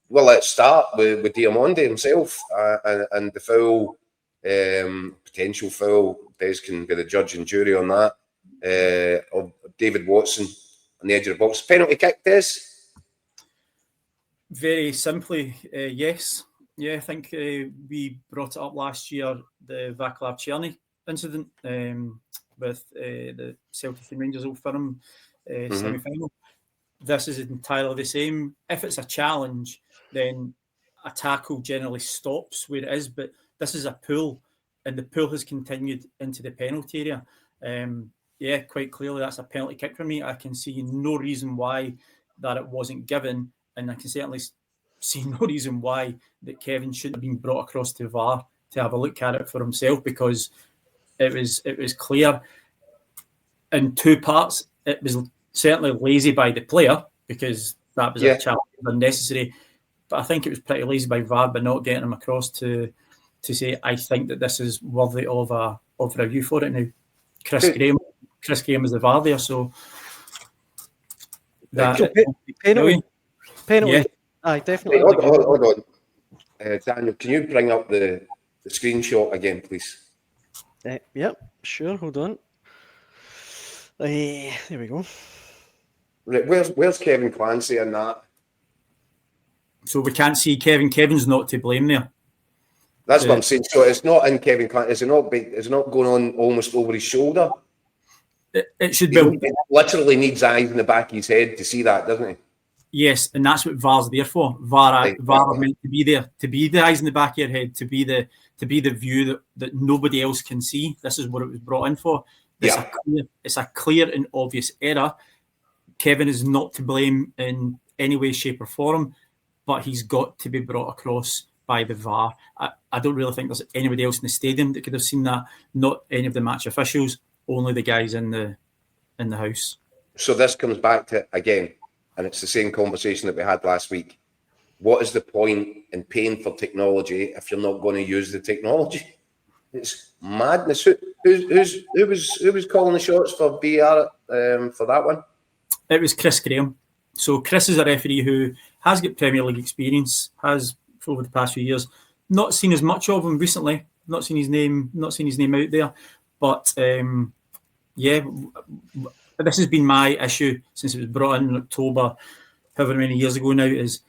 well, let's start with Diomande himself and the foul, potential foul. Des can be the judge and jury on that. Of David Watson on the edge of the box. Penalty kick, Des? Very simply, yes. Yeah, I think we brought it up last year, the Vaclav Černý incident with the Celtic and Rangers Old Firm semi-final. This is entirely the same. If it's a challenge, then a tackle generally stops where it is, but this is a pull, and the pull has continued into the penalty area. Yeah, quite clearly that's a penalty kick for me. I can see no reason why that it wasn't given, and I can certainly see no reason why that Kevin shouldn't have been brought across to VAR to have a look at it for himself, because it was clear in two parts. It was certainly lazy by the player, because that was a challenge unnecessary, but I think it was pretty lazy by VAR by not getting him across to say, I think that this is worthy of a review for it now. Chris Graham was the VAR there, so that penalty. Yeah. Aye, definitely. Hold on. Daniel, can you bring up the screenshot again, please? Yep, sure. Hold on. There we go. Right, where's Kevin Clancy in that? So we can't see Kevin. Kevin's not to blame there. That's what I'm saying. So it's not in Kevin Clancy. Is it not going on almost over his shoulder? It should be. He literally needs eyes in the back of his head to see that, doesn't he? Yes, and that's what VAR's there for. VAR are meant to be there, to be the eyes in the back of your head, to be the view that nobody else can see. This is what it was brought in for. It's a clear and obvious error. Kevin is not to blame in any way, shape or form, but he's got to be brought across by the VAR. I don't really think there's anybody else in the stadium that could have seen that. Not any of the match officials, only the guys in the house. So this comes back to, again, and it's the same conversation that we had last week. What is the point in paying for technology if you're not going to use the technology? It's madness. Who was calling the shots for VAR for that one? It was Chris Graham. So Chris is a referee who has got Premier League experience, has over the past few years. Not seen as much of him recently. Not seen his name out there. But yeah, this has been my issue since it was brought in October, however many years ago now, is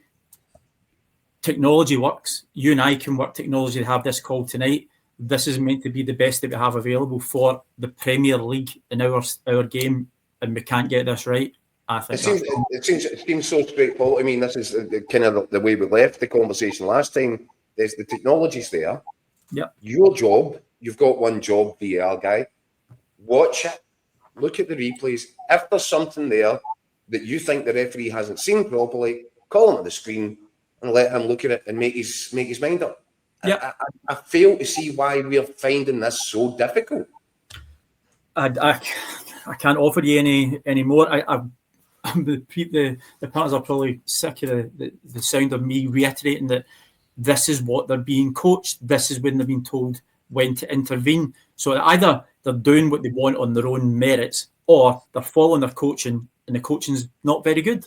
technology works. You and I can work technology to have this call tonight. This is meant to be the best that we have available for the Premier League in our game, and we can't get this right. I think it seems so straightforward. I mean, this is kind of the way we left the conversation last time. There's the technology's there. Yeah. Your job, you've got one job, VAR guy. Watch it. Look at the replays. If there's something there that you think the referee hasn't seen properly, call him at the screen and let him look at it and make his mind up. Yeah. I fail to see why we're finding this so difficult. I can't offer you any more. The partners are probably sick of the sound of me reiterating that this is what they're being coached. This is when they're being told when to intervene. So either they're doing what they want on their own merits, or they're following their coaching, and the coaching's not very good.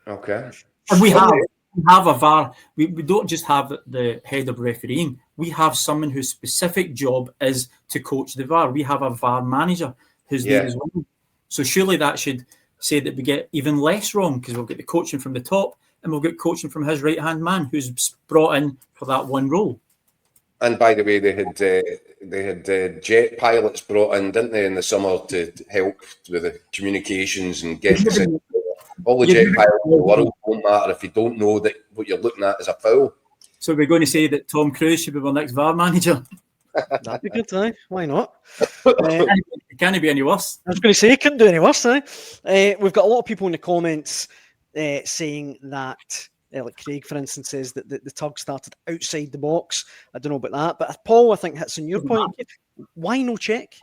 Okay. And we have a VAR. We don't just have the head of refereeing. We have someone whose specific job is to coach the VAR. We have a VAR manager who's there as well. So surely that should say that we get even less wrong, because we'll get the coaching from the top, and we'll get coaching from his right-hand man who's brought in for that one role. And by the way, they had jet pilots brought in, didn't they, in the summer to help with the communications and get all the jet pilots in the world won't matter if you don't know that what you're looking at is a foul. So we're going to say that Tom Cruise should be our next VAR manager. That'd be good, aye. Why not? It can't be any worse. I was going to say, it couldn't do any worse, aye. We've got a lot of people in the comments saying that, like Craig, for instance, says that the tug started outside the box. I don't know about that, but Paul, I think, hits on your point. Why no check?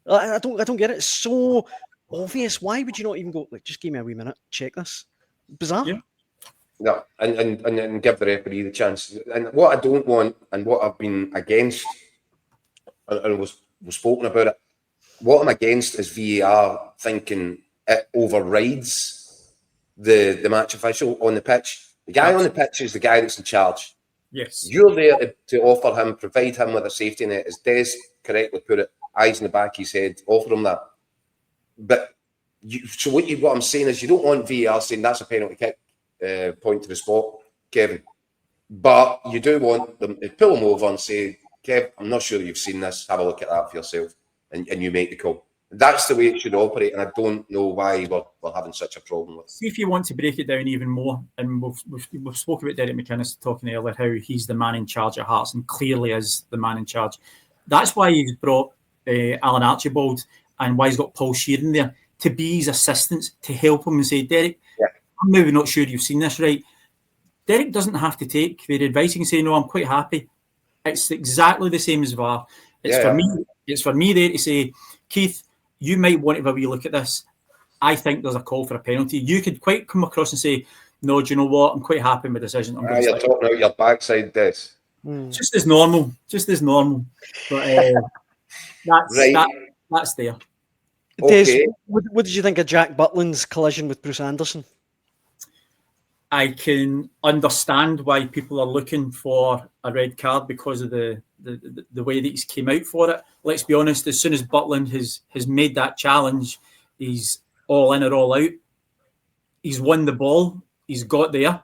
I don't get it. It's so obvious. Why would you not even go, like, just give me a wee minute, check this? Bizarre. Yeah. No, and give the referee the chance. And what I don't want, and what I've been against, and we've spoken about it, what I'm against is VAR thinking it overrides the match official on the pitch. The guy on the pitch is the guy that's in charge. Yes. You're there to offer him, provide him with a safety net, as Des correctly put it, eyes in the back of his head, offer him that. But what I'm saying is you don't want VAR saying that's a penalty kick, point to the spot, Kevin. But you do want them to pull him over and say, Kev, I'm not sure you've seen this. Have a look at that for yourself. And you make the call. That's the way it should operate. And I don't know why we're having such a problem with it. See if you want to break it down even more. And we've spoken about Derek McInnes talking earlier, how he's the man in charge at Hearts and clearly is the man in charge. That's why he's brought Alan Archibald and why he's got Paul Sheeran there to be his assistants, to help him and say, Derek, I'm maybe not sure you've seen this right. Derek doesn't have to take their advice. He can say, no, I'm quite happy. It's exactly the same as VAR. It's for me there to say, Keith, you might want to have a wee look at this. I think there's a call for a penalty. You could quite come across and say, no, do you know what? I'm quite happy with my decision. You're talking out your backside, Des. Just as normal. But that's there. Des, Okay. what did you think of Jack Butland's collision with Bruce Anderson? I can understand why people are looking for a red card because of the way that he's came out for it. Let's be honest, as soon as Butland has made that challenge, he's all in or all out. He's won the ball. He's got there.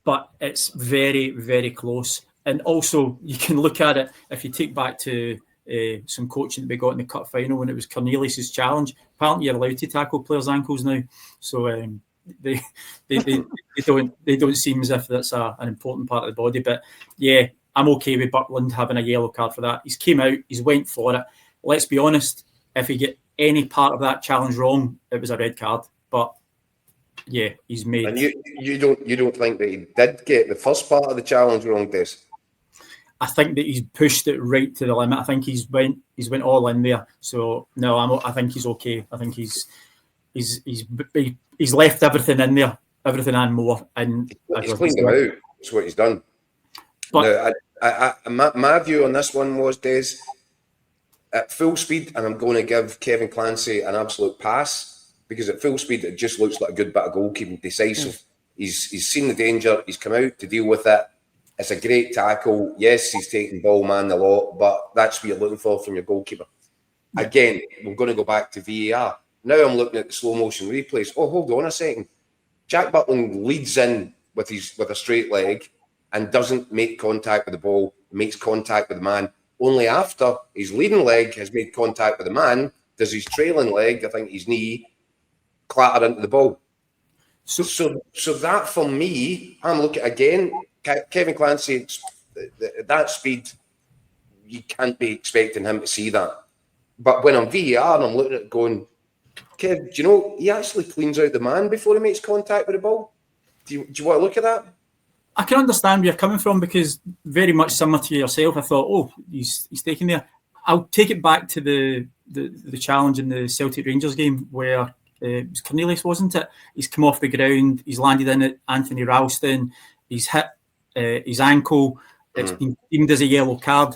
But it's very, very close. And also, you can look at it, if you take back to some coaching that we got in the cup final when it was Cornelius' challenge. Apparently, you're allowed to tackle players' ankles now. So they don't seem as if that's an important part of the body. But yeah, I'm okay with Butland having a yellow card for that. He's came out, he's went for it. Let's be honest, if he get any part of that challenge wrong, it was a red card. But yeah, he's made. And you don't think that he did get the first part of the challenge wrong, Des? I think that he's pushed it right to the limit. I think he's went all in there. So no, I think he's okay. I think he's left everything in there, everything and more. And he's cleaned him out. That's what he's done. But now, my view on this one was, Des, at full speed, and I'm going to give Kevin Clancy an absolute pass because at full speed it just looks like a good bit of goalkeeping, decisive. He's seen the danger. He's come out to deal with it. It's a great tackle. Yes, he's taking ball man a lot, but that's what you're looking for from your goalkeeper. Again, we're going to go back to VAR. Now I'm looking at the slow motion replays. Oh, hold on a second. Jack Butland leads in with a straight leg and doesn't make contact with the ball, makes contact with the man. Only after his leading leg has made contact with the man does his trailing leg, I think his knee, clatter into the ball. So that for me, I'm looking again, Kevin Clancy, at that speed, you can't be expecting him to see that. But when I'm VAR and I'm looking at it going, Kev, do you know, he actually cleans out the man before he makes contact with the ball? Do you want to look at that? I can understand where you're coming from because very much similar to yourself, I thought, oh, he's taking there. I'll take it back to the challenge in the Celtic Rangers game where it was Cornelius, wasn't it? He's come off the ground, he's landed in it, Anthony Ralston, he's hit his ankle, it's been deemed as a yellow card.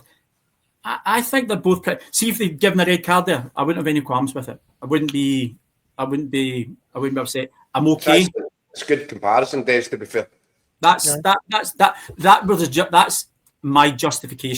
I think they're both pretty. See if they'd given a red card there, I wouldn't have any qualms with it. I wouldn't be upset. I'm okay. It's a good comparison, Des, to be fair. That's my justification